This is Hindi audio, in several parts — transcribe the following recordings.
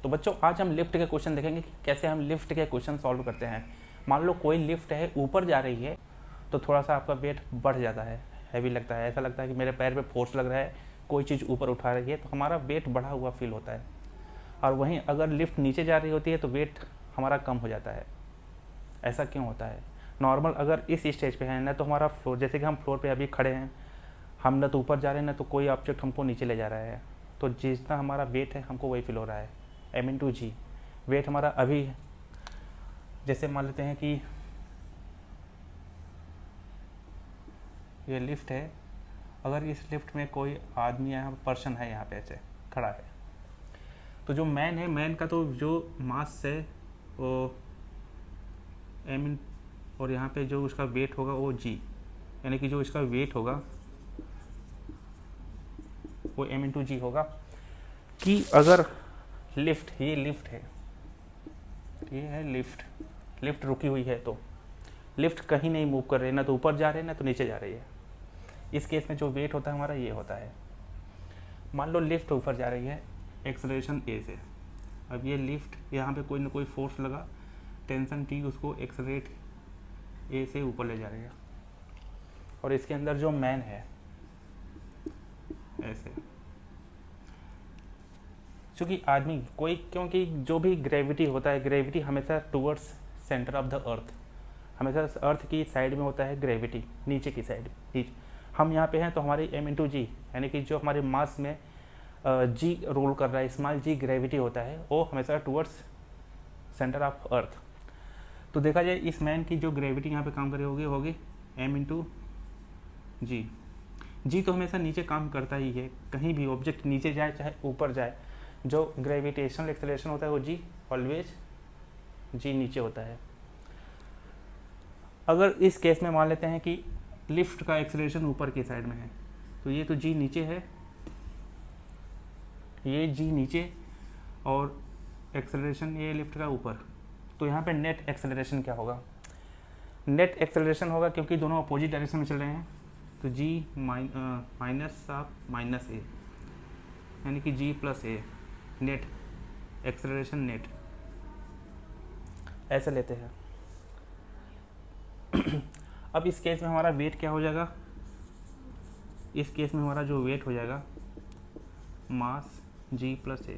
तो बच्चों आज हम लिफ्ट के क्वेश्चन देखेंगे कि कैसे हम लिफ्ट के क्वेश्चन सॉल्व करते हैं। मान लो कोई लिफ्ट है ऊपर जा रही है तो थोड़ा सा आपका वेट बढ़ जाता है, हैवी लगता है, ऐसा लगता है कि मेरे पैर पे फोर्स लग रहा है, कोई चीज़ ऊपर उठा रही है तो हमारा वेट बढ़ा हुआ फील होता है। और वहीं अगर लिफ्ट नीचे जा रही होती है तो वेट हमारा कम हो जाता है। ऐसा क्यों होता है? नॉर्मल अगर इस स्टेज पे है ना तो हमारा फ्लोर, जैसे कि हम फ्लोर पे अभी खड़े हैं, हम ना तो ऊपर जा रहे हैं ना तो कोई ऑब्जेक्ट हमको नीचे ले जा रहा है, तो जितना हमारा वेट है हमको वही फील हो रहा है। m/g वेट हमारा अभी, जैसे मान लेते हैं कि ये लिफ्ट है, अगर इस लिफ्ट में कोई आदमी यहाँ पर्सन है, यहाँ पे ऐसे खड़ा है, तो जो मैन है, मैन का तो जो मास है वो m, और यहाँ पे जो उसका वेट होगा वो g, यानी कि जो इसका वेट होगा वो m/g होगा। कि अगर लिफ्ट, ये लिफ्ट है, ये है लिफ्ट, लिफ्ट रुकी हुई है तो लिफ्ट कहीं नहीं मूव कर रही है, ना तो ऊपर जा रही है ना तो नीचे जा रही है। इस केस में जो वेट होता है हमारा ये होता है। मान लो लिफ्ट ऊपर जा रही है एक्सेलरेशन a से, अब ये लिफ्ट यहाँ पे कोई ना कोई फोर्स लगा, टेंशन T उसको एक्सेलरेट a से ऊपर ले जा रही है, और इसके अंदर जो मैन है ऐसे, क्योंकि आदमी कोई, क्योंकि जो भी ग्रेविटी होता है, ग्रेविटी हमेशा towards centre of the earth, हमेशा अर्थ की साइड में होता है ग्रेविटी, नीचे की साइड। नीचे हम यहाँ पे हैं तो हमारी m/g, यानी कि जो हमारे मास में g रोल कर रहा है, स्मॉल g ग्रेविटी होता है, वो हमेशा टूवर्ड्स सेंटर ऑफ अर्थ। तो देखा जाए इस मैन की जो ग्रेविटी यहाँ पे काम कर रही होगी m/g। g तो हमेशा नीचे काम करता ही है, कहीं भी ऑब्जेक्ट नीचे जाए चाहे ऊपर जाए, जो ग्रेविटेशनल एक्सेलरेशन होता है वो g ऑलवेज g नीचे होता है। अगर इस केस में मान लेते हैं कि लिफ्ट का एक्सेलरेशन ऊपर की साइड में है, तो ये तो g नीचे है, ये g नीचे, और एक्सेलरेशन ये लिफ्ट का ऊपर, तो यहाँ पे नेट एक्सेलरेशन क्या होगा? नेट एक्सेलरेशन होगा, क्योंकि दोनों अपोजिट डायरेक्शन में चल रहे हैं, तो g minus of minus a, यानी कि g plus a, net acceleration net, ऐसे लेते हैं। अब इस केस में हमारा वेट क्या हो जाएगा? इस केस में हमारा जो वेट हो जाएगा मास g प्लस a।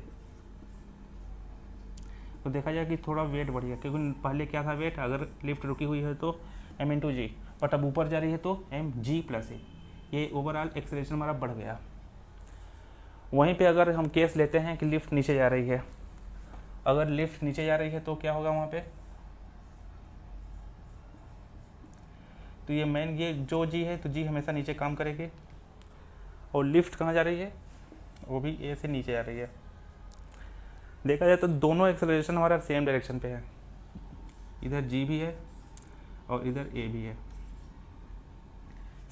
तो देखा जाए कि थोड़ा वेट बढ़ गया, क्योंकि पहले क्या था वेट, अगर लिफ्ट रुकी हुई है तो m/g, बट अब ऊपर जा रही है तो mg प्लस a, ये ओवरऑल एक्सेलरेशन हमारा बढ़ गया। वहीं पे अगर हम केस लेते हैं कि लिफ्ट नीचे जा रही है, अगर लिफ्ट नीचे जा रही है तो क्या होगा वहाँ पे? तो ये मेन, ये जो g है तो g हमेशा नीचे काम करेगी, और लिफ्ट कहाँ जा रही है? वो भी a से नीचे जा रही है। देखा जाए तो दोनों एक्सेलरेशन हमारा सेम डायरेक्शन पे है, इधर g भी है और इधर a भी है।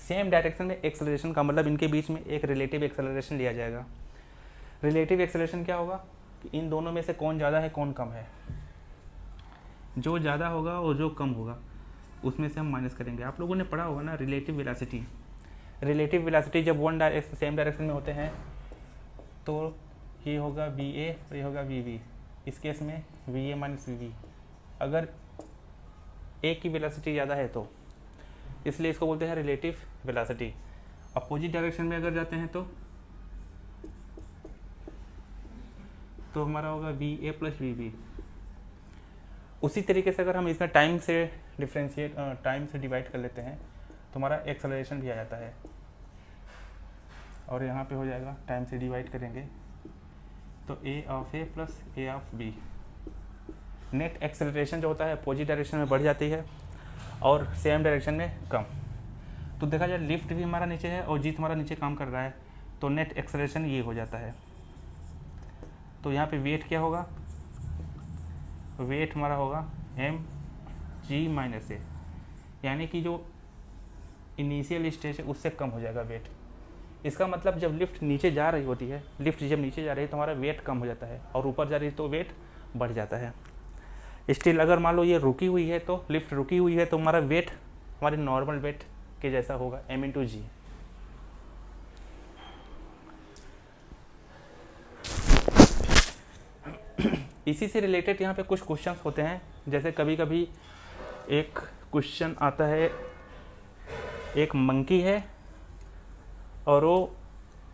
सेम डायरेक्शन में एक्सेलरेशन का मतलब इनके बीच में एक रिलेटिव एक्सेलरेशन लिया जाएगा। रिलेटिव एक्सेलरेशन क्या होगा कि इन दोनों में से कौन ज़्यादा है कौन कम है, जो ज़्यादा होगा और जो कम होगा उसमें से हम माइनस करेंगे। आप लोगों ने पढ़ा होगा ना रिलेटिव वेलोसिटी। रिलेटिव वेलोसिटी जब वन डायरेक्शन सेम डायरेक्शन में होते हैं तो ये होगा VA और ये होगा VB, इस केस में VA माइनस VB। अगर A की वेलोसिटी ज़्यादा है तो इसलिए इसको बोलते हैं रिलेटिव वेलोसिटी। अपोजिट डायरेक्शन में अगर जाते हैं तो हमारा होगा VA प्लस VB। उसी तरीके से अगर हम इसमें टाइम से डिफ्रेंशिएट, टाइम से डिवाइड कर लेते हैं तो हमारा एक्सेलरेशन भी आ जाता है, और यहाँ पे हो जाएगा टाइम से डिवाइड करेंगे तो A of A plus A of B। Net acceleration जो होता है अपोजिट डायरेक्शन में बढ़ जाती है और सेम डायरेक्शन में कम। तो देखा जाए लिफ्ट भी हमारा नीचे है और जी हमारा नीचे काम कर रहा है, तो नेट एक्सेलरेशन ये हो जाता है। तो यहाँ पे वेट क्या होगा? वेट हमारा होगा mg माइनस a, यानी कि जो इनिशियल स्टेज है उससे कम हो जाएगा वेट। इसका मतलब जब लिफ्ट नीचे जा रही होती है, लिफ्ट जब नीचे जा रही है तो हमारा वेट कम हो जाता है, और ऊपर जा रही है तो वेट बढ़ जाता है। स्टिल अगर मान लो ये रुकी हुई है, तो लिफ्ट रुकी हुई है तो हमारा वेट हमारे नॉर्मल वेट के जैसा होगा m/g। इसी से रिलेटेड यहाँ पे कुछ क्वेश्चंस होते हैं, जैसे कभी कभी एक क्वेश्चन आता है, एक मंकी है और वो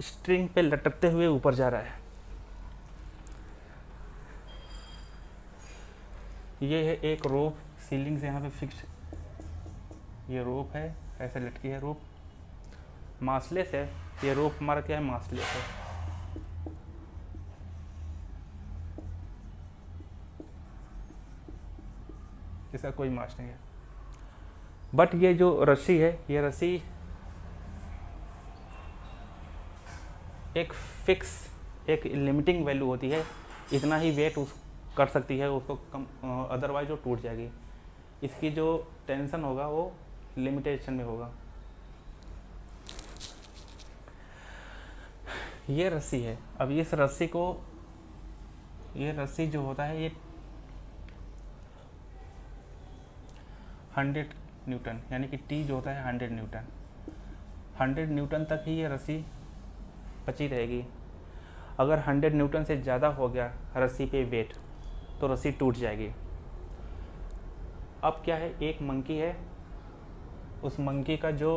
स्ट्रिंग पे लटकते हुए ऊपर जा रहा है। ये है एक रोप सीलिंग से यहाँ पे फिक्स, ये रोप है, ऐसे लटकी है रोप, मासलेस है। ये रोप हमारा क्या है, मासलेस है। इसका कोई मास नहीं है। बट ये जो रस्सी है, ये रस्सी एक फिक्स, एक लिमिटिंग वैल्यू होती है, इतना ही वेट उस कर सकती है, उसको कम, अदरवाइज वो टूट जाएगी। इसकी जो टेंशन होगा वो लिमिटेशन में होगा। ये रस्सी है। अब इस रस्सी को, ये रस्सी जो होता है ये 100 न्यूटन, यानी कि टी जो होता है 100 न्यूटन, 100 न्यूटन तक ही ये रस्सी बची रहेगी। अगर 100 न्यूटन से ज़्यादा हो गया रस्सी पे वेट तो रस्सी टूट जाएगी। अब क्या है, एक मंकी है, उस मंकी का जो,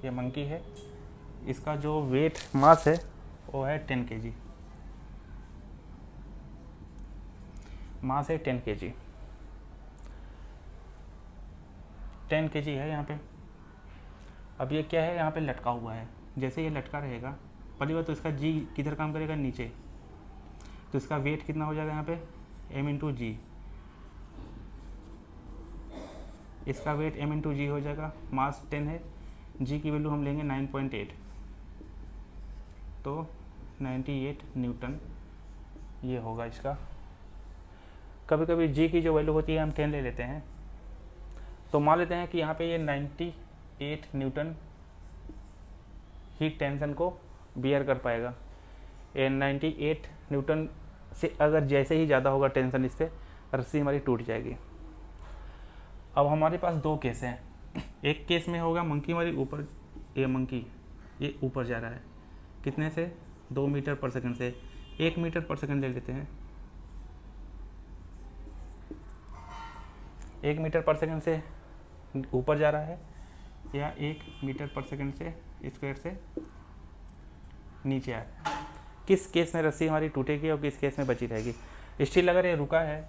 ये मंकी है, इसका जो वेट मास है वो है 10 kg, मास है 10 kg, 10 kg है यहाँ पे। अब ये क्या है, यहाँ पे लटका हुआ है। जैसे ये लटका रहेगा, पहली बात तो इसका जी किधर काम करेगा, नीचे, तो इसका वेट कितना हो जाएगा यहाँ पे, m इंटू जी, इसका वेट m इंटू जी हो जाएगा। मास 10 है, जी की वैल्यू हम लेंगे 9.8, तो 98 न्यूटन ये होगा इसका। कभी कभी जी की जो वैल्यू होती है हम 10 ले लेते हैं, तो मान लेते हैं कि यहाँ पे ये 98 न्यूटन ही टेंशन को बियर कर पाएगा। ये 98 न्यूटन से अगर जैसे ही ज़्यादा होगा टेंशन, इस पर रस्सी हमारी टूट जाएगी। अब हमारे पास दो केस हैं। एक केस में होगा मंकी हमारी ऊपर, ये मंकी ये ऊपर जा रहा है, कितने से, 2 मीटर पर सेकंड से, 1 मीटर पर सेकंड ले लेते हैं, 1 मीटर पर सेकंड से ऊपर जा रहा है, या 1 मीटर पर सेकंड से स्क्वायर से नीचे आ रहा है। किस केस में रस्सी हमारी टूटेगी और किस केस में बची रहेगी। स्टिल अगर ये रुका है,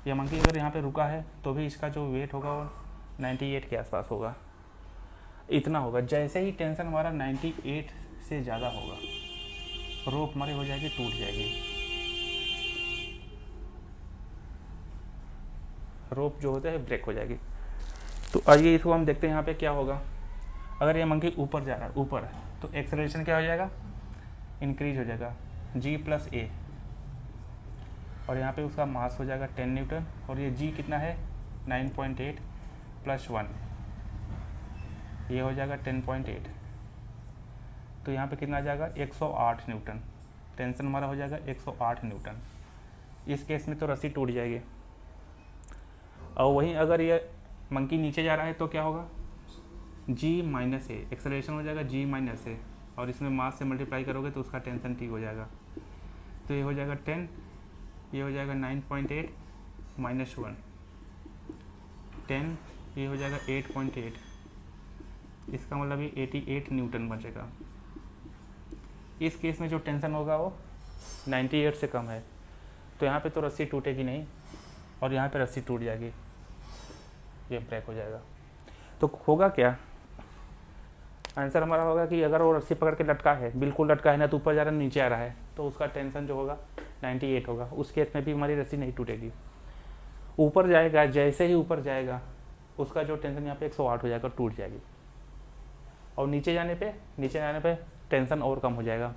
या मंकी अगर यहाँ पे रुका है, तो भी इसका जो वेट होगा वो 98 के आसपास होगा, इतना होगा। जैसे ही टेंशन हमारा 98 से ज़्यादा होगा, रोप हमारी हो जाएगी, टूट जाएगी। रोप जो होता है ब्रेक हो जाएगी। तो आइए इसको हम देखते हैं यहाँ पे क्या होगा। अगर ये मंकी ऊपर जा रहा है, ऊपर है, तो एक्सेलरेशन क्या हो जाएगा, इंक्रीज हो जाएगा, g प्लस ए, और यहाँ पे उसका मास हो जाएगा 10 न्यूटन, और ये g कितना है 9.8 प्लस 1, ये हो जाएगा 10.8, तो यहाँ पे कितना आ जाएगा 108 न्यूटन। टेंशन हमारा हो जाएगा 108 न्यूटन। इस केस में तो रस्सी टूट जाएगी। और वहीं अगर ये मंकी नीचे जा रहा है तो क्या होगा, g माइनस ए, एक्सेलरेशन हो जाएगा g माइनस ए, और इसमें मास से मल्टीप्लाई करोगे तो उसका टेंशन टी हो जाएगा। तो ये हो जाएगा 10, ये हो जाएगा 9.8 माइनस 1, 10, ये हो जाएगा 8.8, इसका मतलब ये 88 न्यूटन बचेगा। इस केस में जो टेंशन होगा वो 98 से कम है, तो यहाँ पे तो रस्सी टूटेगी नहीं, और यहाँ पे रस्सी टूट जाएगी, ये ब्रेक हो जाएगा। तो होगा क्या, आंसर हमारा होगा कि अगर वो रस्सी पकड़ के लटका है, बिल्कुल लटका है, ना तो ऊपर जा रहा है नीचे आ रहा है, तो उसका टेंशन जो होगा 98 होगा। उस केस में भी हमारी रस्सी नहीं टूटेगी। ऊपर जाएगा, जैसे ही ऊपर जाएगा उसका जो टेंशन यहाँ पे 108 हो जाएगा, टूट जाएगी। और नीचे जाने पे टेंशन और कम हो जाएगा,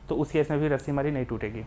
तो उस केस में भी रस्सी हमारी नहीं टूटेगी।